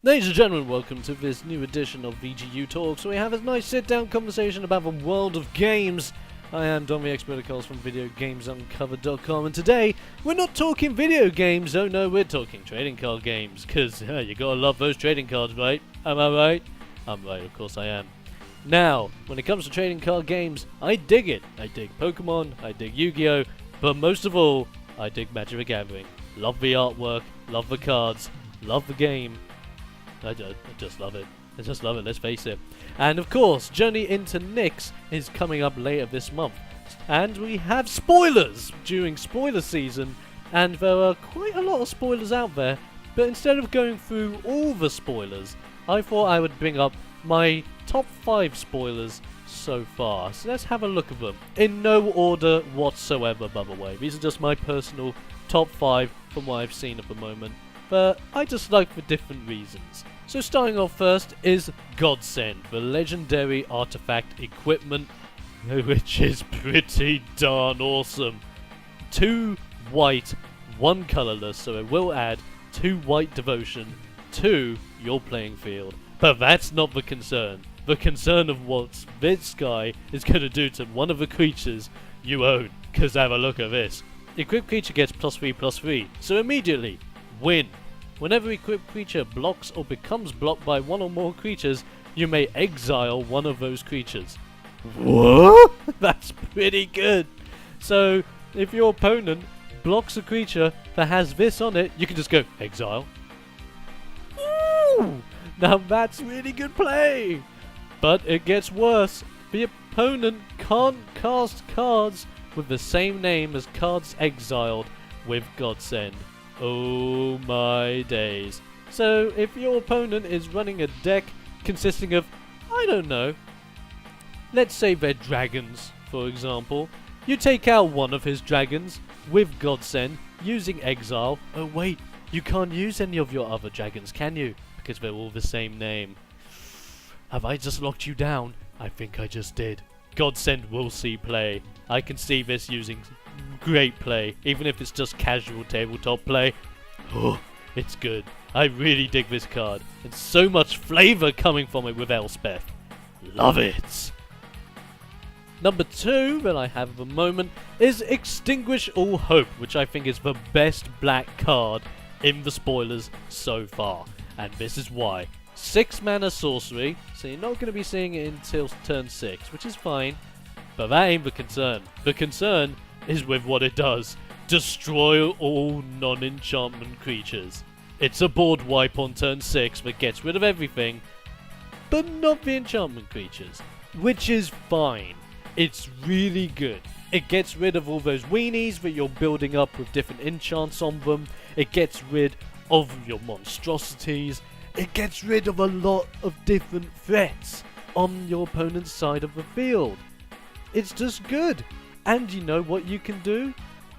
Ladies and gentlemen, welcome to this new edition of VGU Talks, where we have a nice sit-down conversation about the world of games. I am Dom, the expert of calls from videogamesuncovered.com, and today we're not talking video games. Oh no, we're talking trading card games, because you gotta love those trading cards, right? Am I right? I'm right, of course I am. Now, when it comes to trading card games, I dig it. I dig Pokemon, I dig Yu-Gi-Oh!, but most of all, I dig Magic the Gathering. Love the artwork, love the cards, love the game. I just love it. I just love it, let's face it. And of course, Journey Into Nyx is coming up later this month. And we have spoilers during spoiler season. And there are quite a lot of spoilers out there. But instead of going through all the spoilers, I thought I would bring up my top 5 spoilers so far. So let's have a look at them. In no order whatsoever, by the way. These are just my personal top 5 from what I've seen at the moment. But I just like for different reasons. So starting off first is Godsend, the legendary artifact equipment, which is pretty darn awesome. 2 white, 1 colorless, so it will add 2 white devotion to your playing field. But that's not the concern. The concern of what this guy is going to do to one of the creatures you own. Because have a look at this. Equipped creature gets +3/+3, so immediately, win. Whenever equipped creature blocks or becomes blocked by one or more creatures, you may exile one of those creatures. What? That's pretty good. So, if your opponent blocks a creature that has this on it, you can just go, exile. Ooh! Now that's really good play! But it gets worse. The opponent can't cast cards with the same name as cards exiled with Godsend. Oh my days. So if your opponent is running a deck consisting of, I don't know, let's say they're dragons, for example, you take out one of his dragons with Godsend using exile. Oh wait, you can't use any of your other dragons, can you? Because they're all the same name. Have I just locked you down? I think I just did. Godsend will see play. I can see this using great play, even if it's just casual tabletop play. Oh, it's good. I really dig this card. And so much flavor coming from it with Elspeth. Love it. Number 2 that I have at the moment is Extinguish All Hope, which I think is the best black card in the spoilers so far. And this is why. 6 mana sorcery, so you're not going to be seeing it until turn 6, which is fine. But that ain't the concern. The concern is with what it does. Destroy all non-enchantment creatures. It's a board wipe on turn 6 that gets rid of everything, but not the enchantment creatures, which is fine. It's really good. It gets rid of all those weenies that you're building up with different enchants on them. It gets rid of your monstrosities. It gets rid of a lot of different threats on your opponent's side of the field. It's just good. And you know what you can do?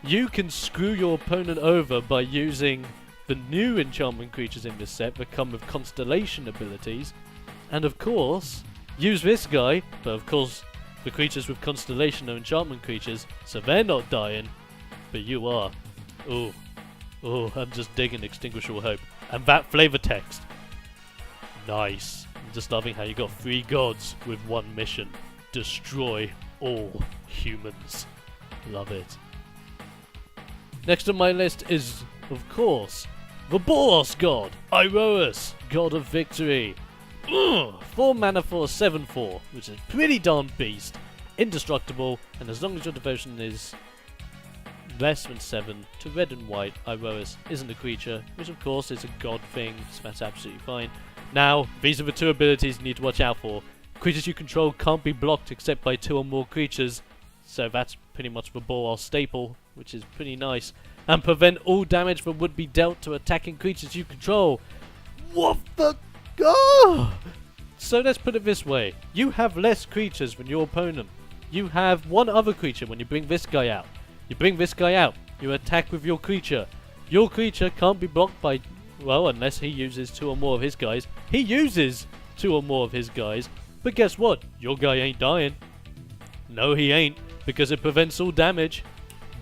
You can screw your opponent over by using the new enchantment creatures in this set that come with constellation abilities. And of course, use this guy, but of course the creatures with constellation are enchantment creatures, so they're not dying, but you are. Oh, I'm just digging Extinguish All Hope. And that flavor text. Nice. I'm just loving how you got 3 gods with 1 mission. Destroy all humans. Love it. Next on my list is, of course, the Boros god, Iros, god of victory. 4 mana for a 7/4, which is pretty darn beast. Indestructible, and as long as your devotion is less than 7 to red and white, Iros isn't a creature, which of course is a god thing, so that's absolutely fine. Now, these are the 2 abilities you need to watch out for. Creatures you control can't be blocked except by 2 or more creatures, so that's pretty much the Boros staple, which is pretty nice. And prevent all damage that would be dealt to attacking creatures you control. What the god? So let's put it this way. You have less creatures than your opponent. You have 1 other creature when you bring this guy out. You bring this guy out, you attack with your creature. Your creature can't be blocked by, well, unless he uses 2 or more of his guys. He uses 2 or more of his guys, but guess what? Your guy ain't dying. No, he ain't, because it prevents all damage.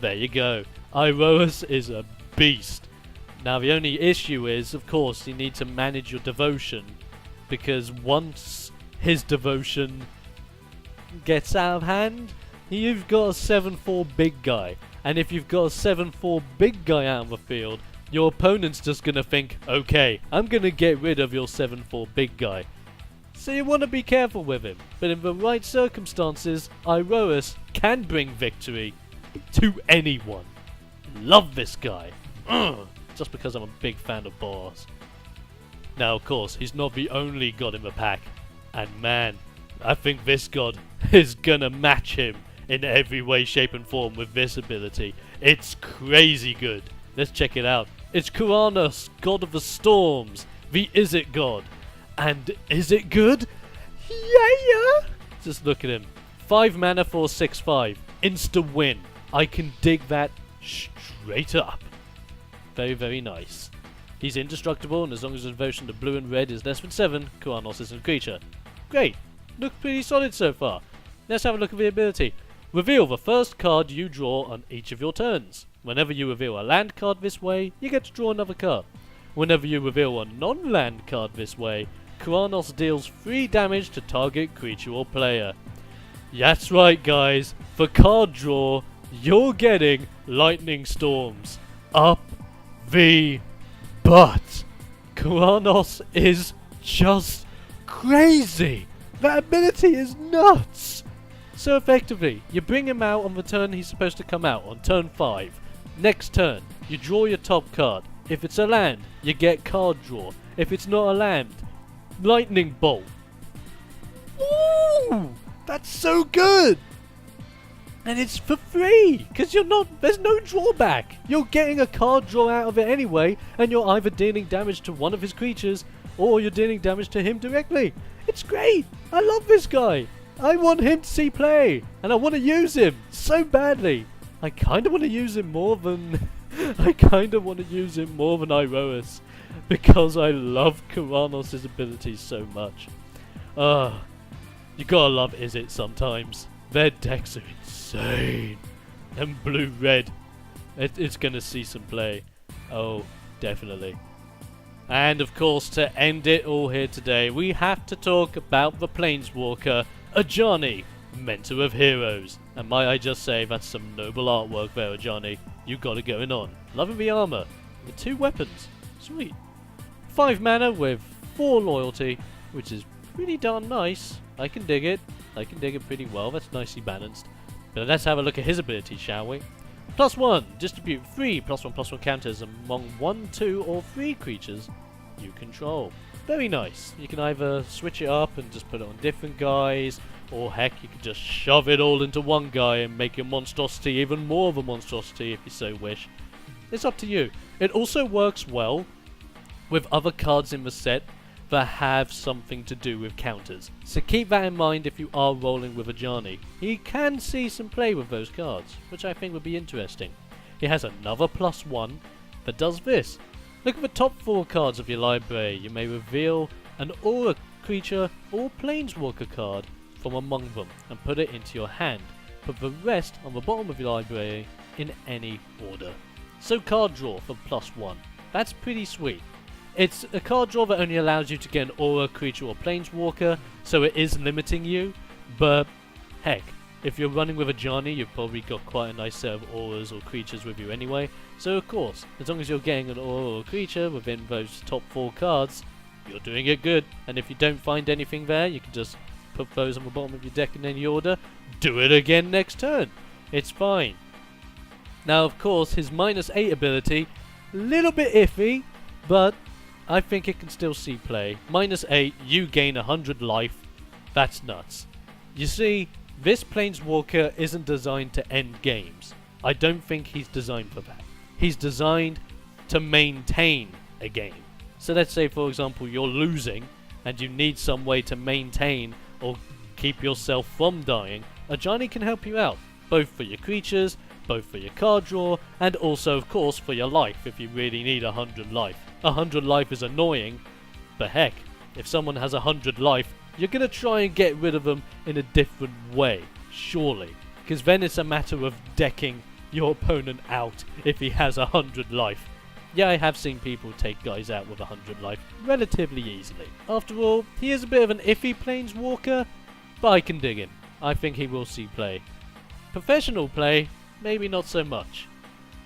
There you go. Iros is a beast. Now the only issue is, of course, you need to manage your devotion, because once his devotion gets out of hand, you've got a 7-4 big guy. And if you've got a 7-4 big guy out of the field, your opponent's just gonna think, okay, I'm gonna get rid of your 7-4 big guy. So you want to be careful with him. But in the right circumstances, Iros can bring victory to anyone. Love this guy. Just because I'm a big fan of boars. Now, of course, he's not the only god in the pack. And man, I think this god is gonna match him in every way, shape and form with this ability. It's crazy good. Let's check it out. It's Koanos, god of the storms, the Is It god. And is it good? Yeah! Just look at him. 5 mana for 6/5. Insta win. I can dig that straight up. Very, very nice. He's indestructible, and as long as his devotion to blue and red is less than 7, Koanos isn't a creature. Great. Looks pretty solid so far. Let's have a look at the ability. Reveal the first card you draw on each of your turns. Whenever you reveal a land card this way, you get to draw another card. Whenever you reveal a non-land card this way, Koanos deals 3 damage to target creature or player. That's right, guys. For card draw, you're getting lightning storms. Up the butt. Koanos is just crazy. That ability is nuts. So effectively, you bring him out on the turn he's supposed to come out, on turn 5. Next turn, you draw your top card. If it's a land, you get card draw. If it's not a land, lightning bolt. Ooh, that's so good. And it's for free, because there's no drawback. You're getting a card draw out of it anyway, and you're either dealing damage to one of his creatures, or you're dealing damage to him directly. It's great. I love this guy. I want him to see play, and I want to use him so badly. I kind of want to use him more than Iroas, because I love Koanos' abilities so much. You gotta love Is It sometimes. Their decks are insane. And blue-red, it's gonna see some play. Oh, definitely. And of course, to end it all here today, we have to talk about the Planeswalker, Ajani, Mentor of Heroes. And might I just say, that's some noble artwork there, Ajani. You got it going on. Loving the armor. The 2 weapons. Sweet. 5 mana with 4 loyalty, which is pretty darn nice. I can dig it. I can dig it pretty well. That's nicely balanced. But let's have a look at his ability, shall we? +1. Distribute 3 +1/+1 counters among 1, 2 or 3 creatures you control. Very nice. You can either switch it up and just put it on different guys, or heck, you can just shove it all into one guy and make your monstrosity even more of a monstrosity if you so wish. It's up to you. It also works well with other cards in the set that have something to do with counters. So keep that in mind if you are rolling with Ajani. He can see some play with those cards, which I think would be interesting. He has another +1 that does this. Look at the top 4 cards of your library. You may reveal an aura creature or planeswalker card from among them and put it into your hand. Put the rest on the bottom of your library in any order. So card draw for +1. That's pretty sweet. It's a card draw that only allows you to get an aura creature or planeswalker, so it is limiting you, but heck, if you're running with Ajani, you've probably got quite a nice set of auras or creatures with you anyway, so of course, as long as you're getting an aura or creature within those top 4 cards, you're doing it good. And if you don't find anything there, you can just put those on the bottom of your deck in any order, do it again next turn. It's fine. Now of course, his -8 ability, little bit iffy, but I think it can still see play. -8, you gain 100 life. That's nuts. You see, this Planeswalker isn't designed to end games. I don't think he's designed for that. He's designed to maintain a game. So let's say, for example, you're losing and you need some way to maintain or keep yourself from dying. Ajani can help you out, both for your creatures, both for your card draw, and also, of course, for your life if you really need 100 life. 100 life is annoying, but heck, if someone has 100 life, you're going to try and get rid of them in a different way, surely. Because then it's a matter of decking your opponent out if he has 100 life. yeah, I have seen people take guys out with 100 life relatively easily. After all, he is a bit of an iffy Planeswalker, but I can dig him. I think he will see play. Professional play, maybe not so much.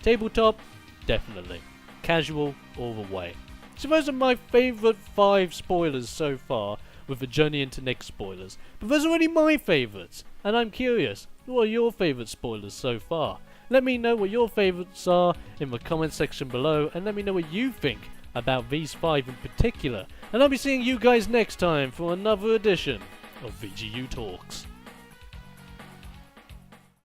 Tabletop, definitely. Casual, all the way. So those are my favourite 5 spoilers so far, with the Journey Into Nyx spoilers. But those are only my favourites, and I'm curious, what are your favourite spoilers so far? Let me know what your favourites are in the comment section below, and let me know what you think about these 5 in particular. And I'll be seeing you guys next time for another edition of VGU Talks.